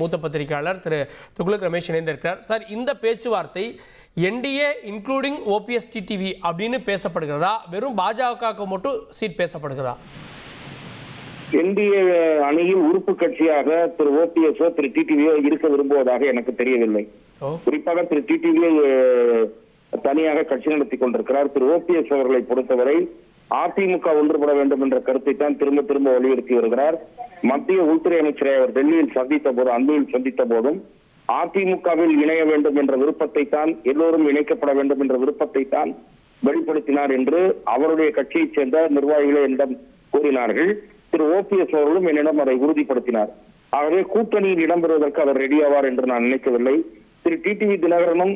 மூத்த பத்திரிகையாளர் திரு துக்ளக் ரமேஷ் இணைந்திருக்கிறார். சார், இந்த பேச்சுவார்த்தை என்டிஏ இன்க்ளூடிங் ஓபிஎஸ் டிடிவி அப்படின்னு பேசப்படுகிறதா, வெறும் பாஜக மட்டும் சீட் பேசப்படுகிறதா? என்டிஏ அணியில் உறுப்பு கட்சியாக திரு ஓபிஎஸ் திரு டிடிவியோ இருக்க விரும்புவதாக எனக்கு தெரியவில்லை. குறிப்பாக திரு டிடிவியை தனியாக கட்சி நடத்தி கொண்டிருக்கிறார். திரு ஓபிஎஸ் அவர்களை பொறுத்தவரை அதிமுக ஒன்றுபட வேண்டும் என்ற கருத்தை தான் திரும்ப திரும்ப வலியுறுத்தி வருகிறார். மத்திய உள்துறை அமைச்சரை அவர் டெல்லியில் சந்தித்த போது, அண்மையில் சந்தித்த போதும் அதிமுகவில் இணைய வேண்டும் என்ற விருப்பத்தை தான், எல்லோரும் இணைக்கப்பட வேண்டும் என்ற விருப்பத்தை தான் வெளிப்படுத்தினார் என்று அவருடைய கட்சியைச் சேர்ந்த நிர்வாகிகளை என்னிடம் கூறினார்கள். திரு ஓபிஎஸ் அவர்களும் என்னிடம் அதை உறுதிப்படுத்தினார். ஆகவே கூட்டணியில் இடம்பெறுவதற்கு அவர் ரெடியாவார் என்று நான் நினைக்கவில்லை. திரு டிடிவி தினகரனும்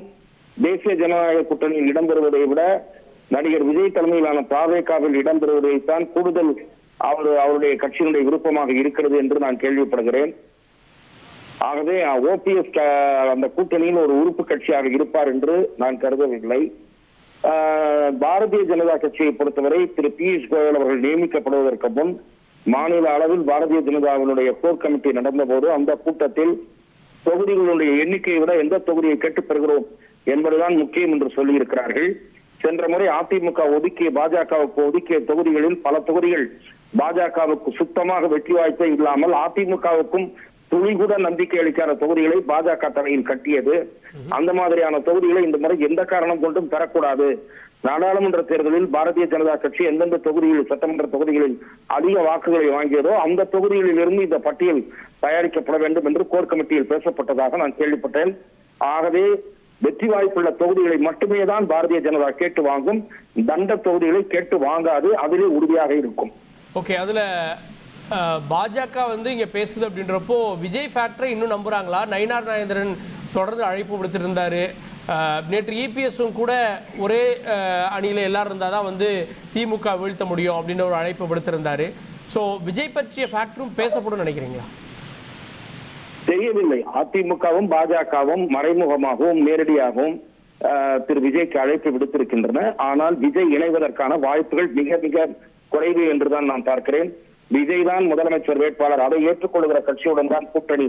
தேசிய ஜனநாயக கூட்டணியில் இடம்பெறுவதை விட நடிகர் விஜய் தலைமையிலான தாவேகாவில் இடம்பெறுவதைத்தான் கூடுதல் அவருடைய கட்சியினுடைய விருப்பமாக இருக்கிறது என்று நான் கேள்விப்படுகிறேன். ஆகவே ஓபிஎஸ் அந்த கூட்டணியில் ஒரு உறுப்பு கட்சியாக இருப்பார் என்று நான் கருதவில்லை. பாரதிய ஜனதா கட்சியை பொறுத்தவரை திரு பியூஷ் கோயல் அவர்கள் நியமிக்கப்படுவதற்கு முன் மாநில அளவில் பாரதிய ஜனதாவினுடைய கோர் கமிட்டி நடந்த போது அந்த கூட்டத்தில் தொகுதிகளுடைய எண்ணிக்கையை விட எந்த தொகுதியை கேட்டுப் பெறுகிறோம் என்பதுதான் முக்கியம் என்று சொல்லியிருக்கிறார்கள். சென்ற முறை அதிமுக பாஜகவுக்கு ஒதுக்கிய தொகுதிகளில் பல தொகுதிகள் பாஜகவுக்கு சுத்தமாக வெற்றி வாய்ப்பே இல்லாமல் அதிமுகவுக்கும் துளி கூட நம்பிக்கை அளிக்காத தொகுதிகளை பாஜக தலையில் கட்டியது. அந்த மாதிரியான தொகுதிகளை இந்த முறை எந்த காரணம் கொண்டும் தரக்கூடாது. நாடாளுமன்ற தேர்தலில் பாரதிய ஜனதா கட்சி எந்தெந்த தொகுதிகளில், சட்டமன்ற தொகுதிகளில் அதிக வாக்குகளை வாங்கியதோ அந்த தொகுதிகளில் இருந்து இந்த பட்டியல் தயாரிக்கப்பட வேண்டும் என்று கோர் கமிட்டியில் பேசப்பட்டதாக நான் கேள்விப்பட்டேன். ஆகவே வெற்றி வாய்ப்புள்ள தொகுதிகளை மட்டுமே தான் பாரதிய ஜனதா கேட்டு வாங்கும், தண்ட தொகுதிகளை கேட்டு வாங்காது. அதிலே உறுதியாக இருக்கும். ஓகே, அதுல பாஜக இங்க பேசுது அப்படின்றப்போ விஜய் ஃபேக்டரை இன்னும் நம்புறாங்களா? நயினார் நாகேந்திரன் தொடர்ந்து அழைப்பு விடுத்திருந்தாரு. நேற்று இபிஎஸும் கூட ஒரே அணியில் எல்லாரும் இருந்தால் தான் திமுக வீழ்த்த முடியும் அப்படின்ற ஒரு அழைப்பு விடுத்திருந்தாரு. ஸோ விஜய் பற்றிய ஃபேக்டரும் பேசப்படும் நினைக்கிறீங்களா? தெரியவில்லை. அதிமுகவும் பாஜகவும் மறைமுகமாகவும் நேரடியாகவும் திரு விஜய்க்கு அழைப்பு விடுத்திருக்கின்றன. ஆனால் விஜய் இணைவதற்கான வாய்ப்புகள் மிக மிக குறைவு என்றுதான் நான் பார்க்கிறேன். விஜய் தான் முதலமைச்சர் வேட்பாளர், அதை ஏற்றுக்கொள்கிற கட்சியுடன் தான் கூட்டணி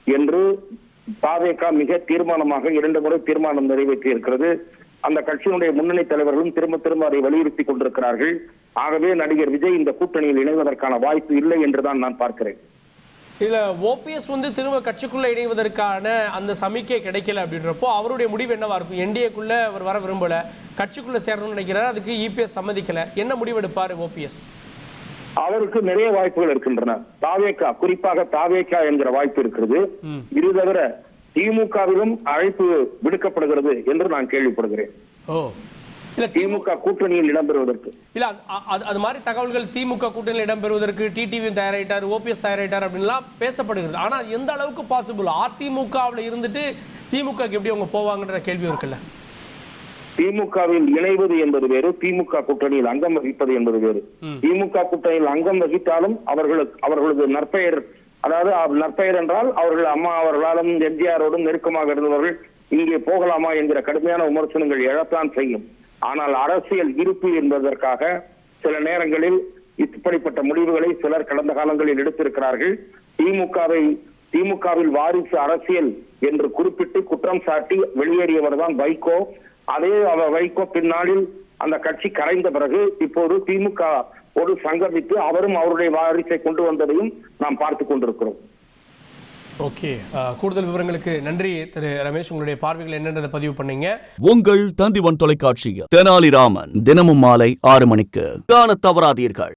என்று தாவேகா மிக தீர்மானமாக 2 முறை தீர்மானம் நிறைவேற்றி இருக்கிறது. அந்த கட்சியினுடைய முன்னணி தலைவர்களும் திரும்ப திரும்ப அதை வலியுறுத்தி கொண்டிருக்கிறார்கள். ஆகவே நடிகர் விஜய் இந்த கூட்டணியில் இணைவதற்கான வாய்ப்பு இல்லை என்றுதான் நான் பார்க்கிறேன். இதுல ஓபிஎஸ் திரும்ப கட்சிக்குள்ள இணைவதற்கான அந்த சமிக்கை கிடைக்கல அப்படின்றப்போ அவருடைய முடிவு என்னவா இருக்கும்? என்டிஏக்குள்ள அவர் வர விரும்பல, கட்சிக்குள்ள சேரணும்னு நினைக்கிறார். அதுக்கு இபிஎஸ் சம்மதிக்கல. என்ன முடிவெடுப்பாரு ஓபிஎஸ்? அவருக்கு நிறைய வாய்ப்புகள் இருக்கின்றன. தாவேகா, குறிப்பாக தாவேகா என்கிற வாய்ப்பு இருக்கிறது. இது தவிர திமுகவிலும் அழைப்பு விடுக்கப்படுகிறது என்று நான் கேள்விப்படுகிறேன். திமுக கூட்டணியில் இடம்பெறுவதற்கு இல்ல அது மாதிரி தகவல்கள் திமுக கூட்டணியில் இடம்பெறுவதற்கு டிடிவியும் தயாராயிட்டார், ஓபிஎஸ் தயாராயிட்டார் அப்படின்லாம் பேசப்படுகிறது. ஆனா எந்த அளவுக்கு பாசிபிள்? அதிமுகவில் இருந்துட்டு திமுக எப்படி அவங்க போவாங்கன்ற கேள்வி இருக்குல்ல. திமுகவில் இணைவது என்பது வேறு, திமுக கூட்டணியில் அங்கம் வகிப்பது என்பது வேறு. திமுக கூட்டணியில் அங்கம் வகித்தாலும் அவர்களது நற்பெயர், அதாவது நற்பெயர் என்றால் அவர்கள் அம்மா அவர்களாலும் எம்ஜிஆரோடும் நெருக்கமாக இருந்தவர்கள் இங்கே போகலாமா என்கிற கடுமையான விமர்சனங்கள் எழத்தான் செய்யும். ஆனால் அரசியல் இருப்பு என்பதற்காக சில நேரங்களில் இப்படிப்பட்ட முடிவுகளை சிலர் கடந்த காலங்களில் எடுத்திருக்கிறார்கள். திமுகவில் வாரிசு அரசியல் என்று குறிப்பிட்டு குற்றம் சாட்டி வெளியேறியவர் தான் வைகோ. அதே வைகோ பின்னாளில் அந்த கட்சி கரைந்த பிறகு இப்போது திமுக ஒரு சங்கமித்து அவரும் அவருடைய வாரிசை கொண்டு வந்ததையும் நாம் பார்த்து கொண்டிருக்கிறோம். ஓகே, கூடுதல் விவரங்களுக்கு நன்றி திரு ரமேஷ். உங்களுடைய பார்வைகள் என்னன்றதை பதிவு பண்ணீங்க. உங்கள் தந்திவன் தொலைக்காட்சியில் தெனாலிராமன் தினமும் மாலை 6 மணிக்கு காண தவறாதீர்கள்.